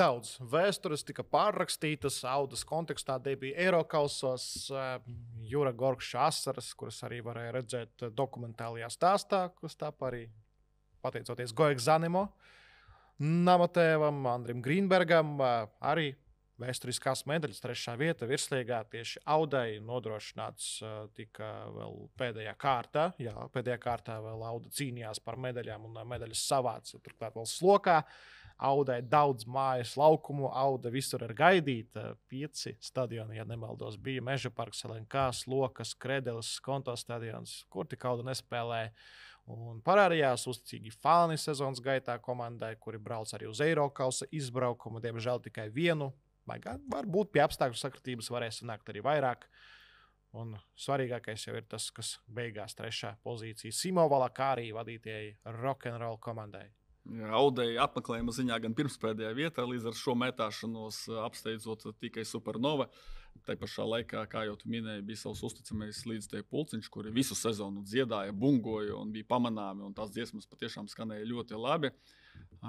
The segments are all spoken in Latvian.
daudz vēstures tika pārrakstītas, Audas kontekstā debija Eirokausos, Jura Gorkša asaras, kuras arī varēja redzēt dokumentālajā stāstā, kas tāp arī pateicoties Goek Zanimo, Namatēvam, Andrim Grīnbergam, arī vēsturiskās medaļas 3. vieta virslīgā tieši Audai nodrošināts tika vēl pēdējā kārtā. Jā, pēdējā kārtā vēl Auda cīnījās par medaļām un medaļas savāca turklāt vēl slokā. Audai daudz mājas laukumu, Auda visur ir gaidīta. 5 stadioni, ja nemaldos, bija Meža parks, LNK, Slokas, Kredeles, Konto stadions, kur tik Auda nespēlēja. Un parādījās uzticīgi fani sezonas gaitā komandai, kuri brauc arī uz Eirokausa izbraukumu, diemžēl tikai vienu. Varbūt pie apstākļu sakritības varēs sanākt arī vairāk. Un svarīgākais jau ir tas, kas beigās 3. pozīcija Simovala, kā arī vadītajai rock'n'roll komandai. Audai apmeklējuma ziņā gan pirmspēdējā vietā, līdz ar šo metāšanos apsteidzot tikai Supernova. Tā pašā laikā, kā jau tu minēji, bija savs uzticamais līdzstēju pulciņš, kuri visu sezonu dziedāja, bungoja un bija pamanāmi, un tās dziesmas patiešām skanēja ļoti labi.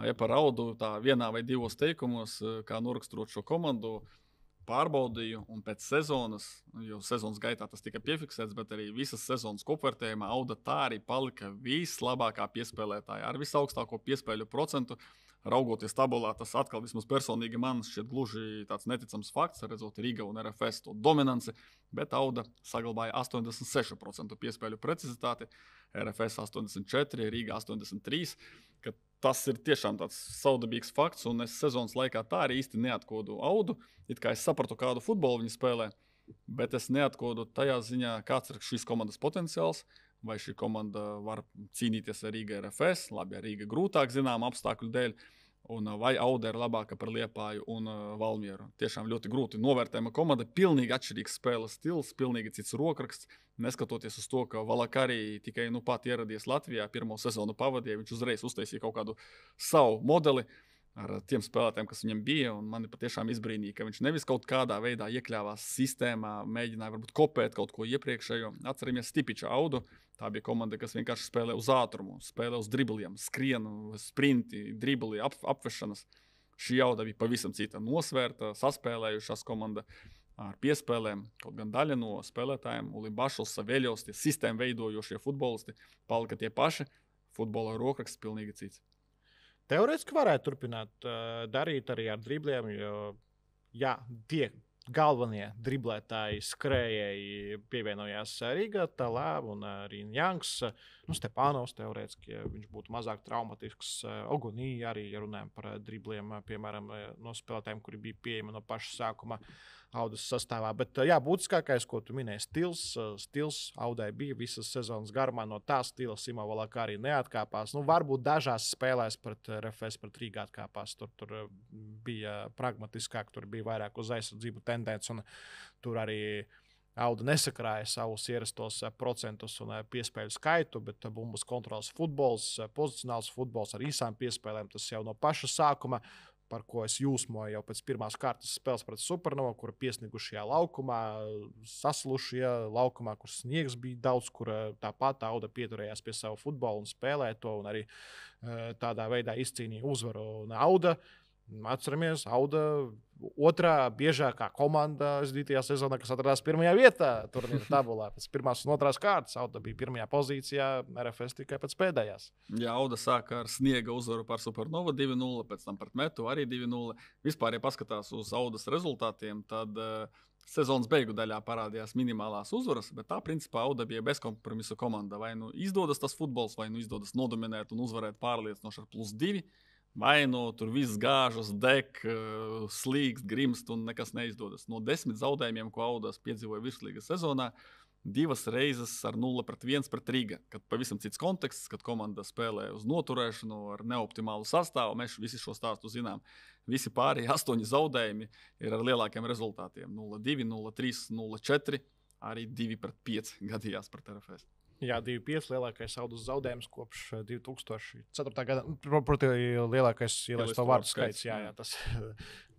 Ja par Audu tā vienā vai 2 teikumos, kā noraksturot šo komandu, pārbaudīju, un pēc sezonas, jo sezonas gaitā tas tika piefiksēts, bet arī visas sezonas kopvērtējumā Auda tā arī palika vislabākā piespēlētāja ar visaugstāko piespēļu procentu. Raugoties tabulā, tas atkal vismaz personīgi man šķiet gluži tāds neticams fakts, redzot Riga un RFS to dominanci, bet Auda saglabāja 86% piespēļu precizitāti, RFS 84%, Riga 83%, ka tas ir tiešām tāds saudabīgs fakts, un es sezonas laikā tā arī īsti neatkodu Audu, it kā es sapratu, kādu futbolu viņi spēlē, bet es neatkodu tajā ziņā, kāds ir šīs komandas potenciāls, vai šī komanda var cīnīties ar Riga RFS, labi, ar Riga grūtāk zinām apstākļu dēļ, un vai Auda ir labāka par Liepāju un Valmieru. Tiešām ļoti grūti novērtējama komanda, pilnīgi atšķirīgs spēles stils, pilnīgi cits rokraksts, neskatoties uz to, ka Valakarī tikai pat ieradies Latvijā, pirmo sezonu pavadīja, viņš uzreiz uztaisīja kaut kādu savu modeli ar tiem spēlētājiem, kas viņam bija, un mani patiešām izbrīnīja, ka viņš nevis kaut kādā veidā iekļāvās sistēmā, mēģināja varbūt kopēt kaut ko iepriekšējo. Atceramies Stipiča Audu, tā bija komanda, kas vienkārši spēlē uz ātrumu, spēlē uz dribliem, skrienu, sprinti, dribli, apvešanas. Šī Auda bija pavisam cita nosvērta, saspēlējušās komanda ar piespēlēm, kaut gan daļa no spēlētājiem, Ulibašos, Saveļos, tie sistēmu veidojošie futbolisti, palika tie paši, futbola rokraksts pilnīgi cits. Teorētiski varētu turpināt darīt arī ar dribliem, jo jā, tie galvenie driblētāji, skrējēji pievienojās Riga, Talā un arī Janks. Stepānovs teorētiski, ja viņš būtu mazāk traumatisks. Ogunī arī, ja runājam par dribliem, piemēram, no spēlētājiem, kuri bija pieejami no paša sākuma Audas sastāvā. Bet jā, būtiskākais, ko tu minēji, stils Audai bija visas sezonas garumā. No tā stila Simovala arī neatkāpās. Varbūt dažās spēlēs pret RFS, pret Rīgā atkāpās. Tur bija pragmatiskāk, tur bija vairāk uz aizsardzību tendence, un tur arī Auda nesakrāja savus ierastos procentus un piespēļu skaitu, bet bumbas kontrols futbols, pozicionāls futbols ar īsām piespēlēm, tas jau no paša sākuma, par ko es jūsmoju jau pēc pirmās kārtas spēles pret Supernovu, kur piesnigušajā laukumā, saslušajā laukumā, kur sniegs bija daudz, kur tāpat Auda pieturējās pie savu futbolu un spēlēja to, un arī tādā veidā izcīnīja uzvaru. Un Auda, atceramies, Auda otrā biežākā komanda 2. sezonā, kas atradās 1. vietā turnīra tabulā. Pēc 1. un 2. kārtas Auda bija 1. pozīcijā, RFS tikai pēc pēdējās. Jā, Auda sāka ar sniega uzvaru par Supernovu 2-0, pēc tam par Metu arī 2-0. Vispār, ja paskatās uz Audas rezultātiem, tad sezonas beigu daļā parādījās minimālās uzvaras, bet tā principā Auda bija bezkompromisu komanda. Vai nu izdodas tas futbols, vai nu izdodas nodominēt un uzvarēt pārliecinoši ar +2. Vai tur viss gāžas, deg, slīkst, grimst un nekas neizdodas. No 10 zaudējumiem, ko Audas piedzīvoja virslīgas sezonā, 2 reizes ar 0-1 pret Riga. Kad pavisam cits konteksts, kad komanda spēlē uz noturēšanu ar neoptimālu sastāvu, mēs visi šo stāstu zinām. Visi pārējie 8 zaudējumi ir ar lielākiem rezultātiem. 0-2, 0-3, 0-4, arī 2-5 gadījās pret RFS. Jā, 2-5 lielākais Audas zaudējums kopš 2004. gada. Proti, lielākais ielaisto vārdu skaits. Jā, tas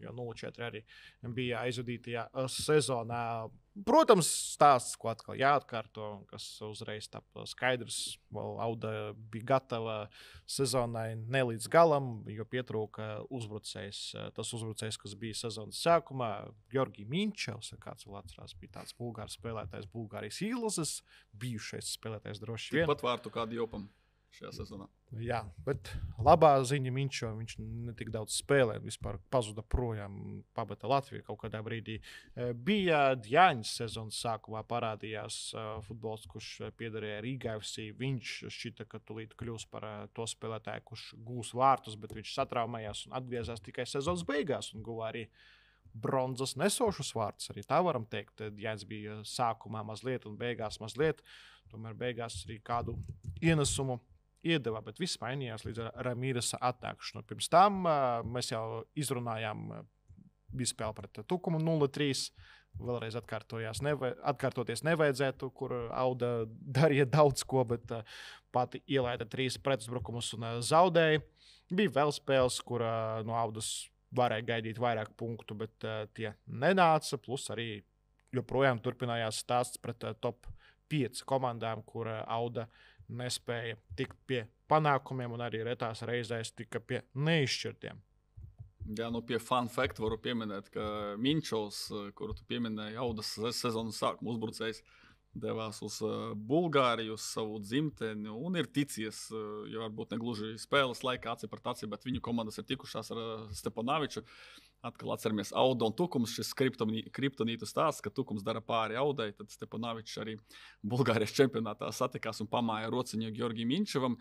jo 0-4 arī bija aizvadītajā sezonā. Protams, stāsts, ko atkal jāatkārto, kas uzreiz tapa skaidrs. Auda bija gatava sezonai ne līdz galam, jo pietrūka uzbrucējs. Tas uzbrucējs, kas bija sezonas sākumā, Georgi Minčevs, kāds vēl atcerās, bija tāds bulgārs spēlētājs, Bulgārijas izlases, bijušais spēlētājs droši vien. Tikpat vārtu kā Diopam šajā sezonā. Jā, bet labā ziņa viņš ne tik daudz spēlē, vispār pazuda projām, pabata Latviju kaut kādā brīdī. Bija Djāņas sezonas sākumā parādījās futbols, kurš piederēja Rīgai FC. Viņš šķita, ka tūlīt kļūs par to spēlētāju, kurš gūs vārtus, bet viņš satraumējās un atgriezās tikai sezonas beigās un guva arī bronzas nesošus vārtus. Arī tā varam teikt. Djāņas bija sākumā mazliet un beigās mazliet. Tomēr beigās arī kādu ienesumu iedeva, bet viss mainījās līdz Ramīresa atnākšanu. Pirms tam mēs jau izrunājām, bija spēle pret Tukumu 0-3. Vēlreiz atkārtoties nevajadzētu, kur Auda darīja daudz ko, bet pati ielaida 3 pretuzbrukumus un zaudēja. Bija vēl spēles, kur no Audas varēja gaidīt vairāk punktu, bet tie nenāca. Plus arī joprojām turpinājās stāsts pret top 5 komandām, kur Auda nespēja tikt pie panākumiem un arī retās reizēs tika pie neizšķirtiem. Jā, pie fun fact varu pieminēt, ka Minčovs, kuru tu pieminēji, Audas sezonas sākuma uzbrucējs, devās uz Bulgāriju, uz savu dzimteni un ir ticies, jo varbūt ne gluži spēles laikā aci pret aci, bet viņu komandas ir tikušās ar Stepanoviču. Atkal atceramies Auda un Tukums, šis kriptonītu stāsts, ka Tukums dara pāri Audai, tad Stepanovičs arī Bulgārijas čempionātā satikās un pamāja rociņu Georgijam Minčevam.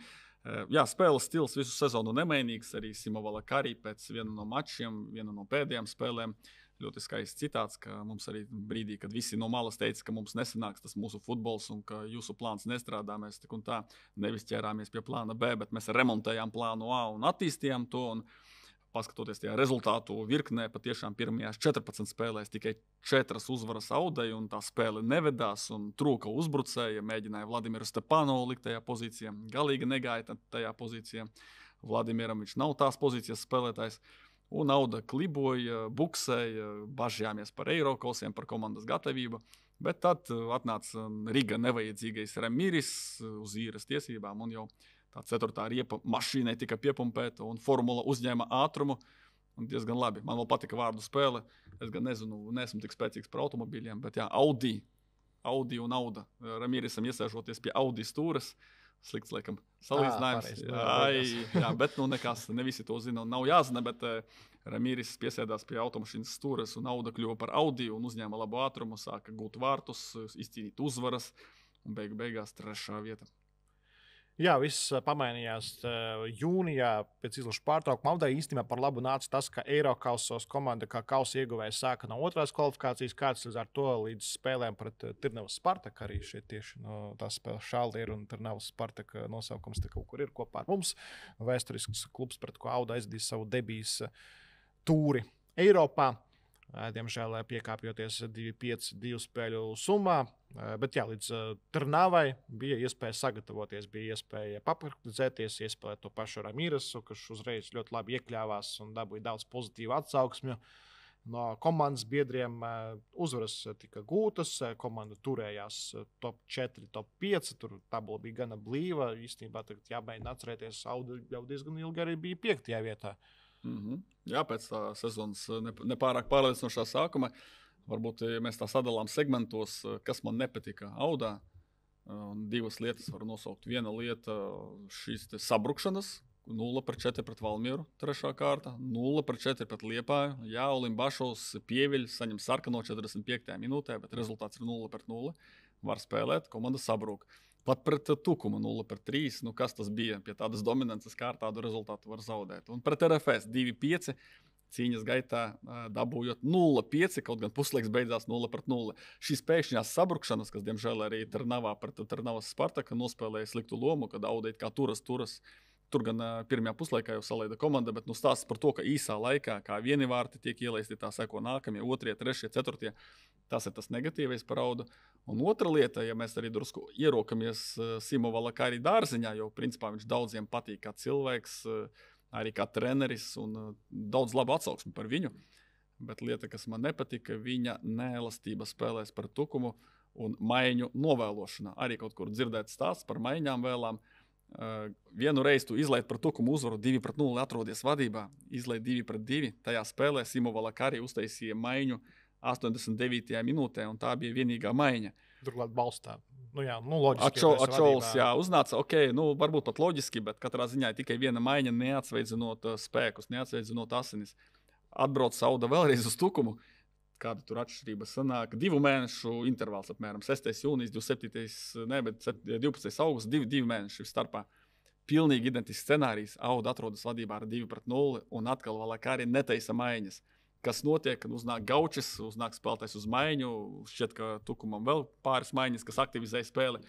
Jā, spēles stils visu sezonu nemainīgs, arī Simovala Karī pēc viena no mačiem, viena no pēdējām spēlēm. Ļoti skaists citāts, ka mums arī brīdī, kad visi no malas teica, ka mums nesanāks tas mūsu futbols un ka jūsu plāns nestrādā, mēs tik un tā nevis ķērāmies pie plāna B, bet mēs remontējām plānu A un attīstījām to. Un paskatoties tajā rezultātu virknē, patiešām pirmajās 14 spēlēs tikai 4 uzvaras Audai, un tā spēle nevedās, un trūka uzbrucēja, mēģināja Vladimiru Stepanovu likt tajā pozīcijā, galīgi negāja tajā pozīcijā. Vladimiram viņš nav tās pozīcijas spēlētājs, un Auda kliboja, buksēja, bažījāmies par Eirokausiem, par komandas gatavību, bet tad atnāca Riga nevajadzīgais Ramīris uz īres tiesībām, un jau tā 4. riepa mašīnai tika piepumpēta un formula uzņēma ātrumu. Un diezgan labi. Man vēl patika vārdu spēle. Es gan nezinu, neesmu tik spēcīgs par automobīļiem, bet jā, Audi un Auda. Ramīrisam iesēžoties pie Audi stūres. Slikts, laikam, salīdzinājums. Jā, bet nekas, ne visi to zina un nav jāzina, bet Ramīris piesēdās pie automašīnas stūres un Auda kļuva par Audi un uzņēma labu ātrumu, sāka gūt vārtus, izcīnīt uzvaras un beigās 3. vieta. Jā, viss pamainījās jūnijā pēc izlašu pārtraukuma. Audai īstenībā par labu nāca tas, ka Eirokausos komanda kā kausa ieguvējs sāka no 2. kvalifikācijas kārtas līdz ar to līdz spēlēm pret Tirnavas Spartaku. Arī šeit tieši no tās spēles Šaldiera un Tirnavas Spartaka nosaukums te kaut kur ir kopā ar mums. Vēsturisks klubs, pret ko Auda aizdīs savu debijas tūri Eiropā. Diemžēl piekāpjoties 2-5 spēļu summā. Bet jā, līdz Trnavai bija iespēja sagatavoties, bija iespēja papraktizēties, iespēja to pašu Ramīresu, kurš uzreiz ļoti labi iekļāvās un dabūja daudz pozitīvu atsauksmju. No komandas biedriem uzvaras tika gūtas, komanda turējās top 4, top 5, tur tabula bija gana blīva. Īstenībā tagad jāmēģina atcerēties, Auda jau diezgan ilgi arī bija 5. vietā. Jā, pēc tā sezonas nepārāk pārliecinošā sākuma. Varbūt, ja mēs tā sadalām segmentos, kas man nepatika Audā. 2 lietas var nosaukt. Viena lieta šīs sabrukšanas. 0-4 pret Valmieru, 3. kārta. 0-4 pret Liepāju. Jā, Olimbašovs Pieviļs saņem sarkano 45. minūtē, bet rezultāts ir 0-0. Var spēlēt, komanda sabrūk. Pat pret Tukumu 0-3. Kas tas bija? Pie tādas dominances kā ar tādu rezultātu var zaudēt. Un pret RFS 2-5. Cīņas gaitā dabūjot 0-5, kaut gan puslaiks beidzās 0-0. Šīs pēkšņās sabrukšanas, kas, diemžēl, arī Trnavā pret Trnavas Spartaka nospēlēja sliktu lomu, kad Auda it kā turas. Tur gan pirmajā puslaikā jau salaida komanda, bet stāsts par to, ka īsā laikā, kā vieni vārti tiek ielaisti, tā seko nākamie, 2., 3., 4. Tas ir tas negatīvais par Audu. Un otra lieta, ja mēs arī drusku ierokamies Simovala Karī dārziņā, jo principā viņš daudziem patīk kā cilvēks, arī kā treneris un daudz labu atsauksmi par viņu. Bet lieta, kas man nepatika, viņa neelastība spēlēs par tukumu un maiņu novēlošanā. Arī kaut kur dzirdēt stāsts par maiņām vēlām. Vienu reizi tu izlaid par tukumu uzvaru 2-0, atrodies vadībā, izlaid 2-2. Tajā spēlē Simo Valakari uztaisīja maiņu 89. minūtē, un tā bija vienīgā maiņa. Turklāt balstā. Loģiski. Ačols, uznāca, varbūt pat loģiski, bet katrā ziņā tikai viena maiņa, neatsveidzinot spēkus, neatsveidzinot asinis. Atbrauc Auda vēlreiz uz tukumu. Kāda tur atšķirība sanāk? 2 mēnešu intervāls apmēram. 6. jūnijas, 12. augusts, 2 mēneši starpā. Pilnīgi identisks scenārijs. Auda atrodas vadībā ar 2-0 un atkal Valakari netaisa maiņas. Kas notiek, kad uznāk Gaučis, uznāk spēlētājs uz maiņu, šķiet, ka tukumam vēl pāris maiņas, kas aktivizē spēli.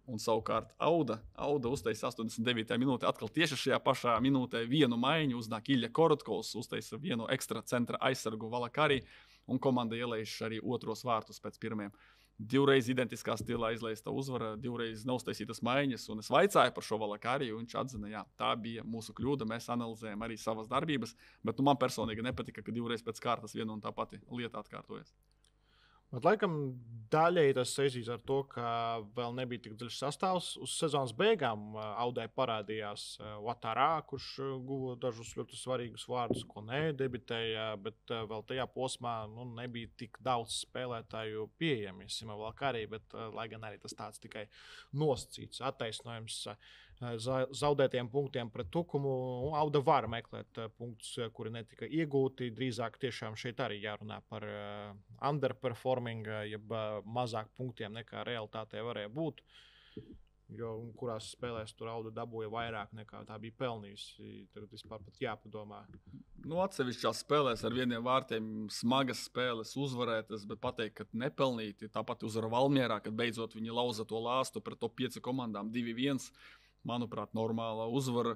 Un savukārt Auda uztaisa 89. minūtē, atkal tieši šajā pašā minūtē vienu maiņu, uznāk Ilja Korotkovs, uztaisa vienu ekstra centra aizsargu Valakari, un komanda ielaiž arī otros vārtus pēc pirmiem. 2 reizi identiskā stilā izlaista uzvara, 2 reizi neuztaisītas maiņas, un es vaicāju par šo Valakari, un viņš atzina, jā, tā bija mūsu kļūda, mēs analizējam arī savas darbības, bet man personīgi nepatika, ka 2 reizes pēc kārtas viena un tā pati lieta atkārtojas. Bet, laikam, daļēji tas saistīts ar to, ka vēl nebija tik dziļš sastāvs. Uz sezonas beigām Audai parādījās Watarā, kurš guva dažus ļoti svarīgus vārdus, ko nedebitēja, bet vēl tajā posmā nebija tik daudz spēlētāju pieejami. Simo Valakari, bet lai gan arī tas tāds tikai nosacīts attaisnojums zaudētiem punktiem pret tukumu, Auda var meklēt punktus, kuri netika iegūti. Drīzāk tiešām šeit arī jārunā par underperforming, jeb mazāk punktiem nekā realitātē varēja būt. Jo kurās spēlēs tur Auda dabūja vairāk nekā tā bija pelnījusi. Tagad vispār pat jāpadomā. Atsevišķās spēlēs ar vieniem vārtiem smagas spēles uzvarētas, bet pateikt, ka nepelnīti. Tāpat uzvara Valmierā, kad beidzot viņi lauza to lāstu pret top 5 komandām 2-1. Manuprāt, normāla uzvara,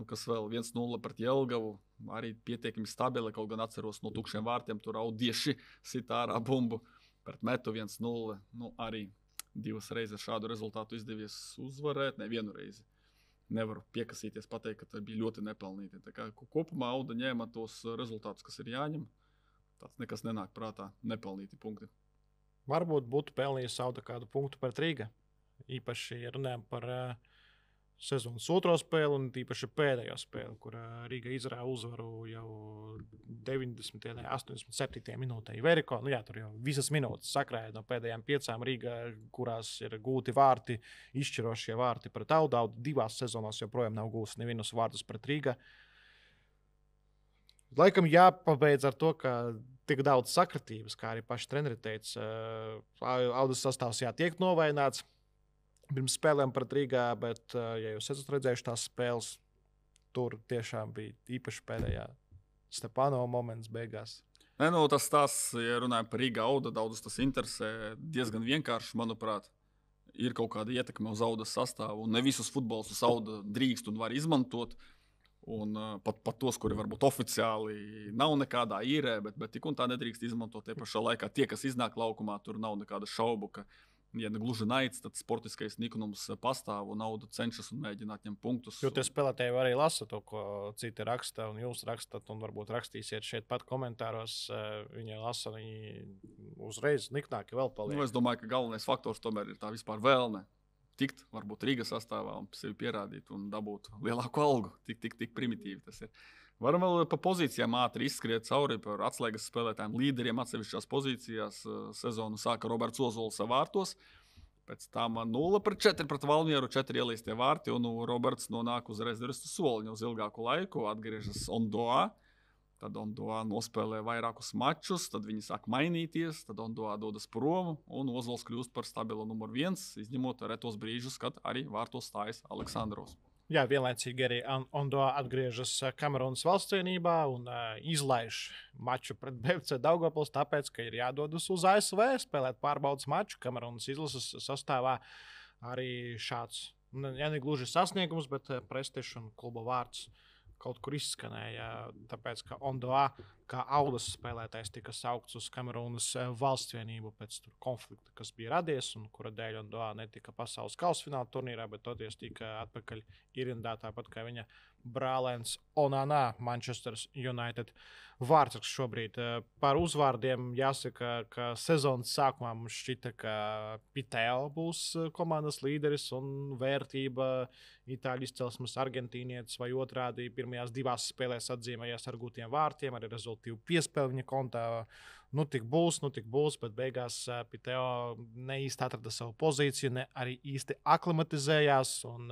kas vēl 1-0 pret Jelgavu, arī pietiekami stabila, kaut gan atceros no tukšiem vārtiem, tur Audieši sita ārā bumbu pret Metu 1-0, arī 2 reizes šādu rezultātu izdevies uzvarēt, ne 1 reizi. Nevaru piekasīties pateikt, ka tā bija ļoti nepelnīti. Tā kā kopumā Auda ņēma tos rezultātus, kas ir jāņem, tāds nekas nenāk prātā, nepelnīti punkti. Varbūt būtu pelnījis Auda kādu punktu pret Rīga, īpaši runājam par sezonas otro spēli un tīpaši pēdējo spēli, kur Rīga izrāva uzvaru jau 90. un 87. minūtē. Veriko, tur jau visas minūtes sakrāja no pēdējām 5 Rīgā, kurās ir gūti vārti, izšķirošie vārti pret Audu. Auda 2 sezonās joprojām nav gūs nevienus vārtus pret Rīga. Laikam jāpabeidz ar to, ka tik daudz sakritības, kā arī paši treneri teica, Audas sastāvs tiek novaināts pirms spēlēm pret Rīgā, bet, ja jūs esat redzējuši tās spēles, tur tiešām bija īpaši pēdējā Stepanova moments beigās. Tas stāsts, ja runājam par Rīgā Auda, daudzus tas interesē diezgan vienkārši, manuprāt. Ir kaut kāda ietekme uz Audas sastāvu, un ne visus futbolus Auda drīkst un var izmantot. Un pat tos, kuri varbūt oficiāli nav nekādā īrē, bet tik un tā nedrīkst izmantot. Tie pašā laikā tie, kas iznāk laukumā, tur nav nekāda šaubu, ka, ja ne gluži naids, tad sportiskais niknums pastāv un Auda cenšas un mēģina atņemt punktus. Jo tie spēlētāji arī lasa to, ko citi raksta, un jūs rakstat, un varbūt rakstīsiet šeit pat komentāros. Viņi lasa, viņi uzreiz niknāki vēl paliek. Es domāju, ka galvenais faktors tomēr ir tā vispār vēlme. Tikt, varbūt Rīgas sastāvā un sevi pierādīt un dabūt lielāku algu. Tik primitīvi tas ir. Varam vēl pa pozīcijām ātri izskriet cauri par atslēgas spēlētājiem, līderiem atsevišķās pozīcijās. Sezonu sāka Roberts Ozols vārtos, pēc tam 0-4 pret Valmieru, 4 ielaistie vārti, un Roberts nonāk uz rezervistu soliņu uz ilgāku laiku, atgriežas Ondoā. Tad Ondoā nospēlē vairākus mačus, tad viņi sāk mainīties, tad Ondoā dodas prom, un Ozols kļūst par stabilu numur 1, izņemot retos brīžus, kad arī vārtos stājas Aleksandrovs. Jā, vienlaicīgi arī Ondoā atgriežas Kamerunas valstsienībā un izlaiž maču pret BFC Daugavpils, tāpēc, ka ir jādodas uz ASV spēlēt pārbaudas maču. Kamerunas izlases sastāvā arī šāds, ja ne gluži sasniegums, bet prestižs un kluba vārds kaut kur izskanēja, tāpēc, ka Ondoā kā Audas spēlētājs tika saukts uz Kamerūnas valsts vienību pēc konflikta, kas bija radies un kura dēļ Ondoā netika pasaules kausfināla turnīrā, bet toties tika atpakaļ ierindā, tāpat kā viņa brālēns Onana, Manchester United vārdsargs šobrīd. Par uzvārdiem jāsaka, ka sezonas sākumā mums šķita, ka Piteo būs komandas līderis un vērtība itāļu izcelsmes argentīnietis vai otrādi pirmajās 2 spēlēs atzīmējās ar gūtiem vārtiem, arī rezultīvu piespēli viņa kontā. Nu tik būs, bet beigās Piteo ne īsti atrada savu pozīciju, ne arī īsti aklimatizējās un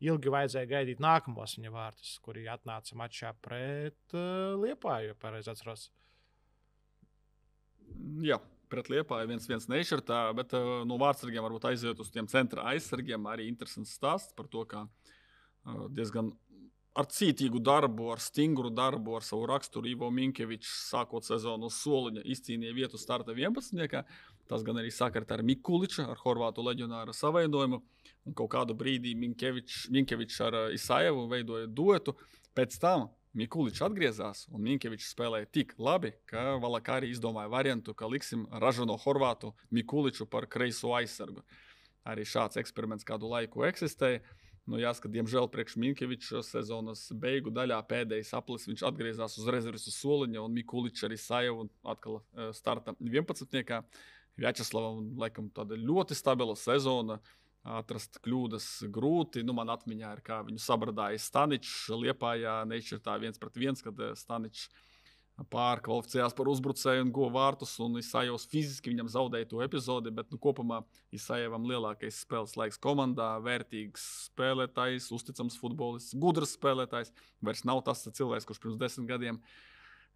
ilgi vajadzēja gaidīt nākamos viņa vārtus, kuri atnāca mačā pret Liepāju, ja pareizi atceros. Jā, pret Liepāju 1-1 nešķirtā, bet no vārdsargiem varbūt aiziet uz tiem centra aizsargiem. Arī interesants stāsts par to, kā diezgan ar cītīgu darbu, ar stingru darbu, ar savu raksturu Ivo Minkevičs sākot sezonu uz soliņa izcīnīja vietu starta 11. Tas gan arī sakarta ar Mikuliča, ar horvātu leģionāra savainojumu. Un kaut kādu brīdī Minkevičs ar Isajevu veidoja duetu. Pēc tam Mikuličs atgriezās, un Minkevičs spēlēja tik labi, ka Valakari izdomāja variantu, ka liksim ražano horvātu Mikuliču par kreiso aizsargu. Arī šāds eksperiments kādu laiku eksistēja. Nu, jāsaka, diemžēl priekš Minkeviča sezonas beigu daļā pēdējais aplis viņš atgriezās uz rezerves uz soliņa, un Mikuličs arī Isajevu atkal starta 11. Vjačeslavam laikam tāda ļoti stabila sezona. Atrast kļūdas grūti. Nu, man atmiņā ir, kā viņu sabradāja Staničs Liepājā nešķirtā 1-1, kad Staničs pārkvalificējās par uzbrucēju un guva vārtus, un Isajevs fiziski viņam zaudēja to epizodi, bet kopumā Isajevam lielākais spēles laiks komandā, vērtīgs spēlētājs, uzticams futbolists, gudrs spēlētājs. Vairs nav tas cilvēks, kurš pirms 10 gadiem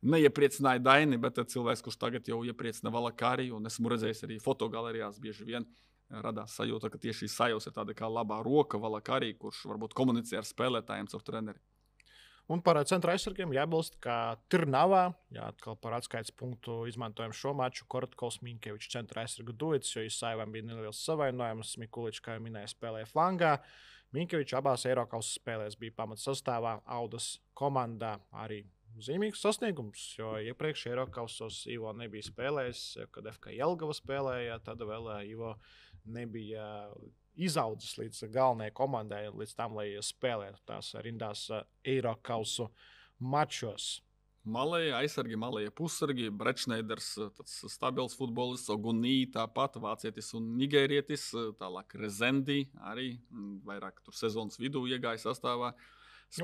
neiepriecināja Daini, bet cilvēks, kurš tagad jau iepriecina Valakari, un esmu redzējis arī fotogalerijās bieži vien. Radās sajūta, ka tieši Isajevs ir tāda kā labā roka Valakari, kurš varbūt komunicē ar spēlētājiem caur treneri. Un par centra aizsargiem jābilst, ka Tirnavā, atkal par atskaites punktu izmantojam šo maču, Korotkovs Minkevičs centra aizsargu duets, jo Isajevam bija neliels savainojums, Mikuličs, kā jau minēja, spēlēja flangā. Minkevičs abās Eirokausas spēlēs bija pamatsastāvā, Audas komandā arī zīmīgs sasniegums, jo iepriekš Eirokausos Ivo nebija spēlējis, kad FK Jelgava spēlēja, tad vēl Ivo nebija izaudzis līdz galvenajai komandai, līdz tam, lai spēlētu tās rindās Eirokausu mačos. Malēja aizsargi, malēja pussargi, Brečneiders, tāds stabils futbolists, Ogunī, tāpat vācietis un nigērietis, tālāk Rezendi, arī vairāk tur sezonas vidū iegāja sastāvā.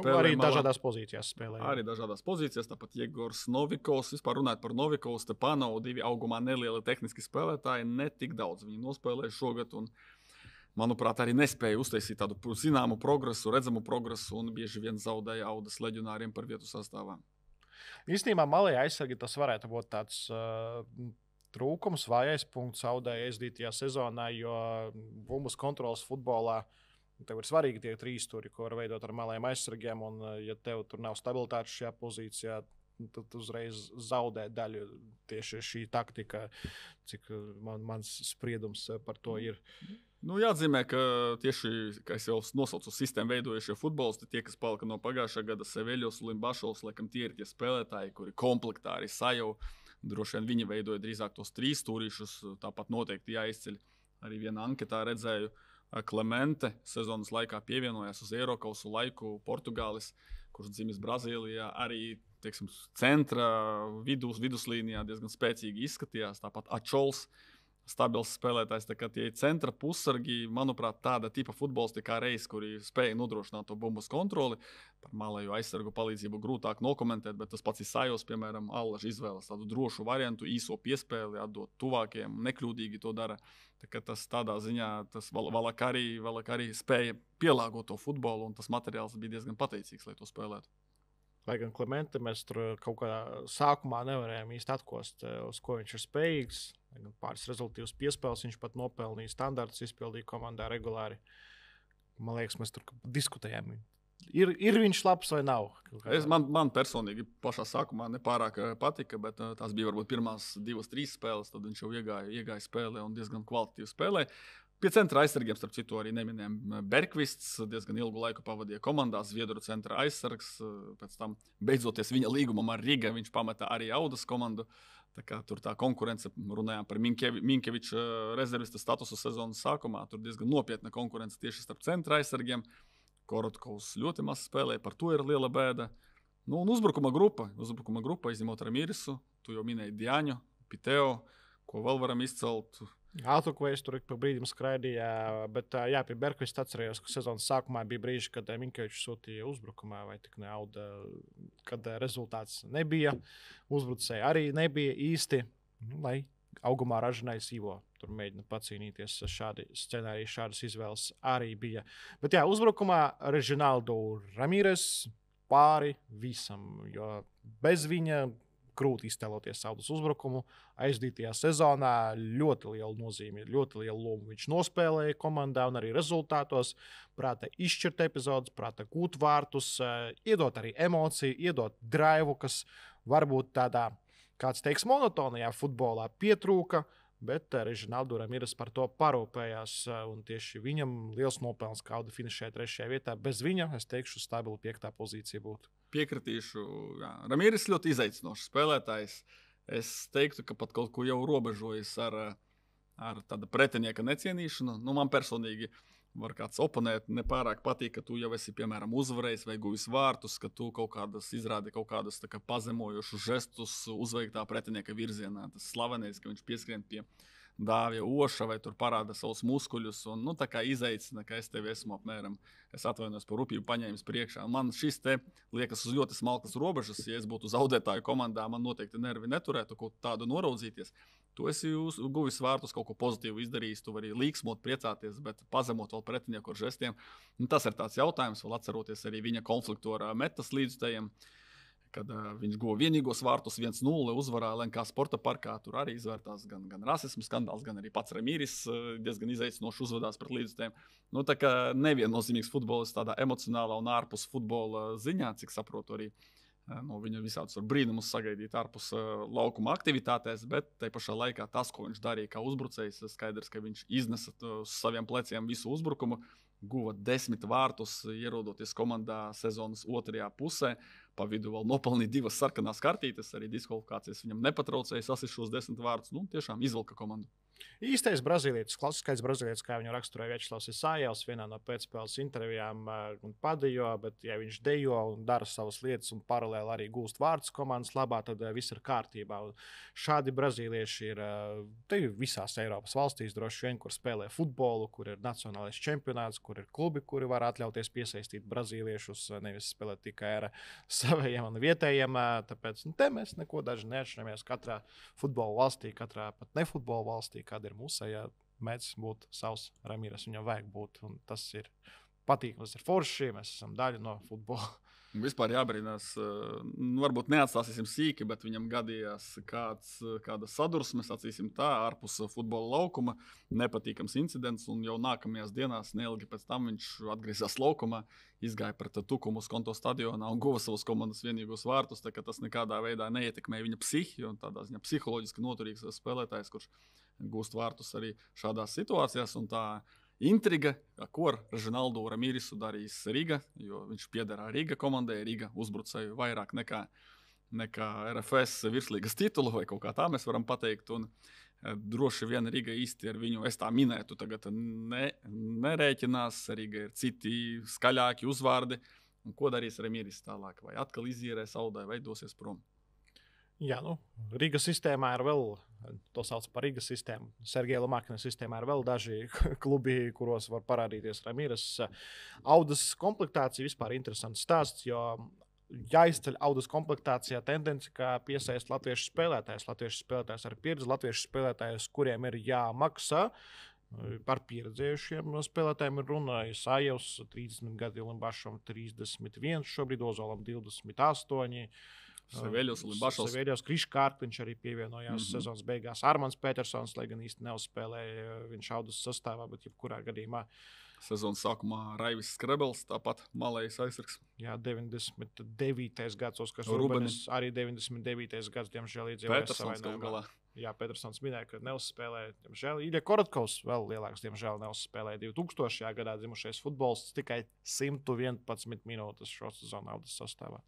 Arī dažādās pozīcijās spēlēja. Arī dažādās pozīcijās, tāpat Jegors Novikovs. Vispār runājot par Novikovu, Stepanovu, 2 augumā nelieli tehniski spēlētāji, ne tik daudz viņi nospēlēja šogad. Un, manuprāt, arī nespēja uztaisīt tādu zināmu progresu, redzamu progresu un bieži vien zaudēja Audas leģionāriem par vietu sastāvā. Īstenībā malēja aizsargi tas varētu būt tāds trūkums, vājais punkts Audai aizdītajā sezonā, jo bumbas kontrolas futbolā tev ir svarīgi tie 3 stūri, ko var veidot ar malējiem aizsargiem, un ja tev tur nav stabilitātes šajā pozīcijā, tad uzreiz zaudē daļu tieši šī taktika, cik mans spriedums par to ir. Nu, jāatzīmē, ka tieši, kā es jau nosaucu, sistēmu veidojušie futbolisti, tie, kas palika no pagājušā gada, Seveļos, Limbašovs, laikam tie ir tie spēlētāji, kuri komplektā arī Isajevu. Droši vien viņi veidoja drīzāk tos 3 stūrīšus, tāpat noteikti jāizceļ. Arī vienā anketā redzēju, Klemente sezonas laikā pievienojās uz Eirokausu laiku Portugālis, kurš dzimis Brazīlijā, arī teiksim, centra viduslīnijā diezgan spēcīgi izskatījās. Tāpat Ačols, stabils spēlētājs, tā kā tie centra pussargi, manuprāt, tāda tipa futbolisti kā Reis, kuri spēja nodrošināt to bumbas kontroli. Par malēju aizsargu palīdzību grūtāk nokomentēt, bet tas pats Isajevs, piemēram, Allaž izvēlas tādu drošu variantu, īso piespēli, atdot tuvākiem, nekļūdīgi to dara. Tā kā tas tādā ziņā, tas Valakari spēja pielāgot to futbolu, un tas materiāls bija diezgan pateicīgs, lai to spēlētu. Lai gan Klemente mēs tur kaut kādā sākumā nevarējām īsti atkost, uz ko viņš ir spējīgs. Pāris rezultīvas piespēles viņš pat nopelnīja, standartus izpildīja komandā regulāri. Man liekas, mēs tur diskutējām. Ir viņš labs vai nav? Man personīgi pašā sākumā nepārāk patika, bet tās bija varbūt pirmās 2-3 spēles, tad viņš jau iegāja spēlē un diezgan kvalitatīvi spēlē. Pie centra aizsargiem, starp citu, arī neminējām Berkvists. Diezgan ilgu laiku pavadīja komandā, Zviedru centra aizsargs. Pēc tam, beidzoties viņa līgumam ar Riga, viņš pameta arī Audas komandu. Tā kā tur tā konkurence, runājām par Minkeviča rezervista statusu sezonas sākumā. Tur diezgan nopietna konkurence tieši starp centra aizsargiem. Korotkovs ļoti maz spēlēja, par to ir liela bēda. Nu, un uzbrukuma grupa, izņemot Ramīrisu, tu jau minēji Diaņu, Piteo, ko vēl varam izcelt. Altukvejs tur pa brīdim skraidīja, bet jā, pie Berkvista atcerējos, ka sezonas sākumā bija brīži, kad Minkevičs sūtīja uzbrukumā, vai tik ne Auda, kad rezultāts nebija. Uzbrucēji arī nebija īsti, lai augumā ražinājis Ivo. Tur mēģina pacīnīties, šādi scenāriji, šādas izvēles arī bija. Bet jā, uzbrukumā Režinaldo Ramīres pāri visam, jo bez viņa grūti iztēloties Audas uzbrukumu. Aizdītajā sezonā ļoti liela nozīme, ļoti liela loma viņš nospēlēja komandā un arī rezultātos. Prāta izšķirt epizodes, prāta gūt vārtus, iedot arī emociju, iedot draivu, kas varbūt tādā, kāds teiks, monotonajā futbolā pietrūka, bet Režinaldo Ramīres par to parūpējās. Un tieši viņam liels nopelns, ka Auda finišēja 3. vietā. Bez viņa, es teikšu, stabila 5. pozīcija būtu. Piekritīšu. Jā. Ramīres ļoti izaicinošs spēlētājs. Es teiktu, ka pat kaut ko jau robežojas ar tādu pretinieka necienīšanu. Nu, man personīgi var kāds oponēt, nepārāk patīk, ka tu jau esi, piemēram, uzvarējis vai guvis vārtus, ka tu izrādi kaut kādus pazemojošus žestus uzveiktā pretinieka virzienā. Tas slavenais, ka viņš pieskrien pie Dāvija Oša vai tur parāda savus muskuļus un tā kā izaicina, ka es tevi esmu apmēram, es atvainojos par rupību paņēmis priekšā. Man šis te liekas uz ļoti smalkas robežas. Ja es būtu zaudētāju komandā, man noteikti nervi neturētu kaut tādu noraudzīties. Tu esi guvis vārtus, kaut ko pozitīvu izdarījis, tu vari līksmot, priecāties, bet pazemot vēl pretinieku ar žestiem. Un tas ir tāds jautājums, vēl atceroties arī viņa konfliktu ar Metas līdzstājiem. Kad viņš guva vienīgos vārtus 1-0 uzvarā LNK sporta parkā, tur arī izvērtās gan rasismu skandāls, gan arī pats Ramīris diezgan izaicinoši uzvedās pret līdzstājiem. Nu, tā kā neviennozīmīgs futbolists tādā emocionālā un ārpus futbola ziņā, cik saprotu arī. No viņa visādus brīnumus sagaidīt ārpus laukuma aktivitātēs, bet te pašā laikā tas, ko viņš darīja kā uzbrucējs, skaidrs, ka viņš iznesa uz saviem pleciem visu uzbrukumu, guva 10 vārtus, ierodoties komandā sezonas otrajā pusē. Pa vidu vēl nopelnīja 2 sarkanās kartītes, arī diskvalifikācijas viņam nepatraucēja, sasist šos 10 vārdus. Nu, tiešām izvilka komandu. Īstais brazīlietis, klasiskais brazīlietis, kā viņu raksturēja Viečslavs Isājevs vienā no pēcspēles intervijām un padejo, bet ja viņš dejo un dara savas lietas un paralēli arī gūst vārdus komandas labā, tad viss ir kārtībā. Un šādi brazīlieši ir visās Eiropas valstīs, droši vien, kur spēlē futbolu, kur ir nacionālais čempionāts, kur ir klubi, kuri var atļauties piesaistīt brazīliešus, nevis spēlēt tikai ar saviem un vietējiem. Tāpēc te mēs neko daži neatšķiramies katrā futbola valstī, katrā pat nefutbola valstī, kāda ir mūsējā, mēdz būt savs Ramīres, viņam vajag būt, un tas ir patīkams, tas ir forši, mēs esam daļa no futbola. Vispār jābrīnās, varbūt neatstāsim sīki, bet viņam gadījās kāda sadursme, sacīsim tā, ārpus futbola laukuma, nepatīkams incidents, un jau nākamajās dienās, neilgi pēc tam viņš atgriezās laukumā, izgāja pret Tukumu uz Konto stadionā un guva savus komandas vienīgos vārtus, tā ka tas nekādā veidā neietekmēja viņa psihi, un tādā ziņā psiholoģiski noturīgs spēlētājs, kurš gūst vārtus arī šādās situācijās, un tā intriga, ko ar Režinaldo Ramīrisu darīs Riga, jo viņš piederā Riga komandai, Riga uzbrucēju vairāk nekā RFS virslīgas titulu, vai kaut kā tā mēs varam pateikt. Un droši vien Riga īsti ar viņu, es tā minētu, tagad nerēķinās. Riga ir citi skaļāki uzvārdi. Un ko darīs Ramīris tālāk? Vai atkal izīrēs Audai, vai dosies prom? Jā, Riga sistēmā ir vēl, to sauc par Riga sistēmu. Sergeja Lomakina sistēmā ir vēl daži klubi, kuros var parādīties Ramīres. Audas komplektācija vispār interesants stāsts, jo jāizceļ Audas komplektācijā tendence, kā piesaist latviešu spēlētājus. Latviešu spēlētājus ar pieredzi, latviešu spēlētājus, kuriem ir jāmaksā. Par pieredzējušiem spēlētājiem ir runājis Isājevs, 30 gadi, Limbašam 31, šobrīd Ozolam 28. Seveļos, Kriškārpiņš arī pievienojās sezonas beigās. Armāns Petersons, lai gan īsti neuzspēlēja viņš Audas sastāvā, bet jebkurā gadījumā. Sezonas sākumā Raivis Skrebels, tāpat malējs aizsargs. Jā, 99. gads, Oskars Rubenis, arī 99. gads, diemžēl iedzīvoja savainājumā. Jā, Petersons minēja, ka neuzspēlēja. Diemžēl Ilja Korotkovs vēl lielāks, diemžēl neuzspēlēja 2000. gadā dzimušais futbolists tikai 111 minūtes šo sezonu Audas sastāvā.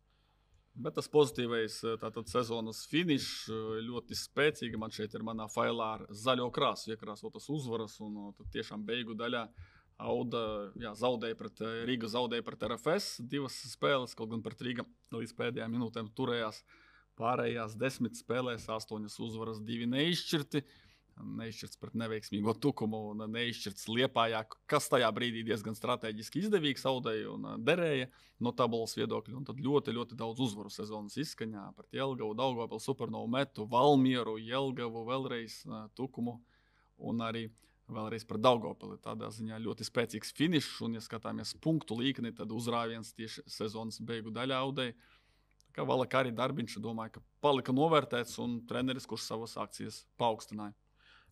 Bet tas pozitīvais tātad sezonas finišs ļoti spēcīgi. Man šeit ir manā failā ar zaļo krāsu iekrāsotas uzvaras un tad tiešām beigu daļā. Auda Rīga zaudēja pret RFS 2 spēles, kaut gan pret Rīga līdz pēdējām minūtēm turējās. Pārējās 10 spēlēs, 8 uzvaras, 2 neizšķirti. Neizšķirts pret neveiksmīgo Tukumu un neizšķirts Liepājā, kas tajā brīdī diezgan strateģiski izdevīgs Audai un derēja no tabulas viedokļa. Un tad ļoti, ļoti daudz uzvaru sezonas izskaņā pret Jelgavu, Daugavpili, Supernovu Metu, Valmieru, Jelgavu, vēlreiz Tukumu un arī vēlreiz pret Daugavpili. Tādā ziņā ļoti spēcīgs finišs, un, ja skatāmies punktu līkni, tad uzrāviens tieši sezonas beigu daļā Audai. Kā Valakari darbiņš, domāju, ka palika novērtēts, un treneris, kurš savas akcijas paaugstināja.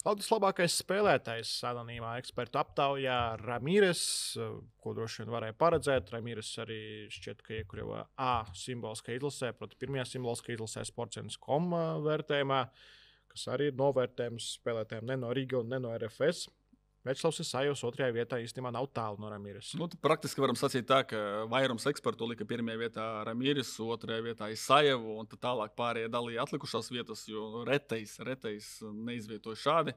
Audas labākais spēlētājs anonīmā ekspertu aptaujā Ramīres, ko droši vien varēja paredzēt. Ramīres arī šķiet, ka iekļuva A simboliskā izlasē, proti pirmajā simboliskā izlasē Sports.com vērtējumā, kas arī ir novērtējums spēlētājiem ne no Riga un ne no RFS. Večslavs Isajevs 2. vietā īstenībā nav tālu no Ramīres. Praktiski varam sacīt tā, ka vairums ekspertu lika 1. vietā Ramīres, 2. vietā Isajevu, un tad tālāk pārējie dalīja atlikušās vietas, jo retais neizvietoja šādi.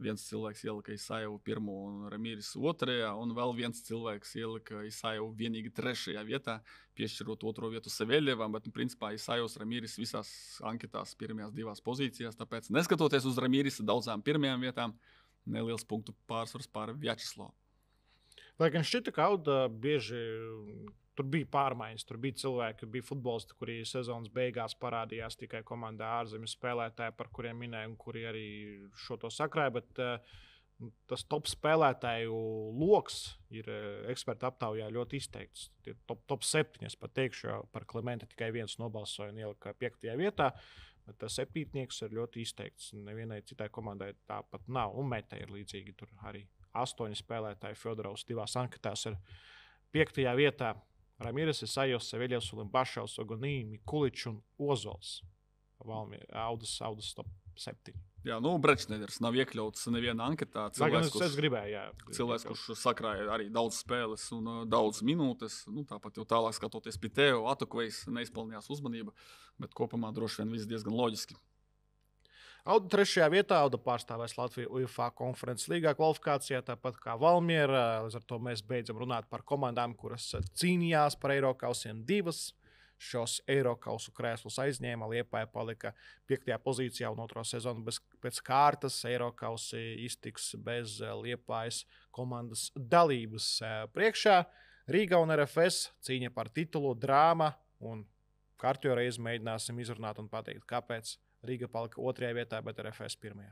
Viens cilvēks ielika Isajevu 1. un Ramīres 2. un vēl viens cilvēks ielika Isajevu vienīgi 3. vietā, piešķirot 2. vietu Seveļevam, bet principā Isajevs Ramīres visās anketās pirmajās 2 pozīcijās, tāpēc neskatoties uz Ramīres daudzām 1. vietām, neliels punktu pārsvars pār Vjačeslavu. Lai gan šķita, ka Auda bieži tur bija pārmaiņas, tur bija cilvēki, bija futbolisti, kuri sezonas beigās parādījās tikai komandā ārzemju spēlētāji, par kuriem minēju, un kuri arī šo to sakrāja, bet tas top spēlētāju loks ir eksperta aptaujā ļoti izteikts. Top 7, es pat teikšu, par Klimenti tikai viens nobalsoja un ielika 5. vietā. Bet tas septītnieks ir ļoti izteikts. Nevienai citai komandai tāpat nav. Un Metē ir līdzīgi. Tur arī 8 spēlētāji Fjodorovs 2 anketās ir 5. vietā. Ramīres, Isajevs, Seveļevs, Bašovs, Ogonī, Mikuličs un Ozols. Audas top 7. Jā, Brečneders nav iekļauts nevienā anketā. Es gribēju, jā. Cilvēks, kurš sakrāja arī daudz spēles un daudz minūtes. Tāpat jau tālāk skatoties Piteo, Atukvejs neizpelnījās uzmanība, bet kopumā droši vien viss diezgan loģiski. Auda 3. vietā, Auda pārstāvēs Latviju UEFA konferences līgā kvalifikācijā, tāpat kā Valmiera. Līdz ar to mēs beidzam runāt par komandām, kuras cīnījās par Eirokausiem 2. Šos Eirokausu krēslus aizņēma. Liepāja palika 5. pozīcijā un 2. sezonu pēc kārtas. Eirokausi iztiks bez Liepājas komandas dalības priekšā. Rīga un RFS cīņa par titulu, drāma, un kārtējo reizi mēģināsim izrunāt un pateikt, kāpēc Rīga palika 2. vietā, bet RFS 1.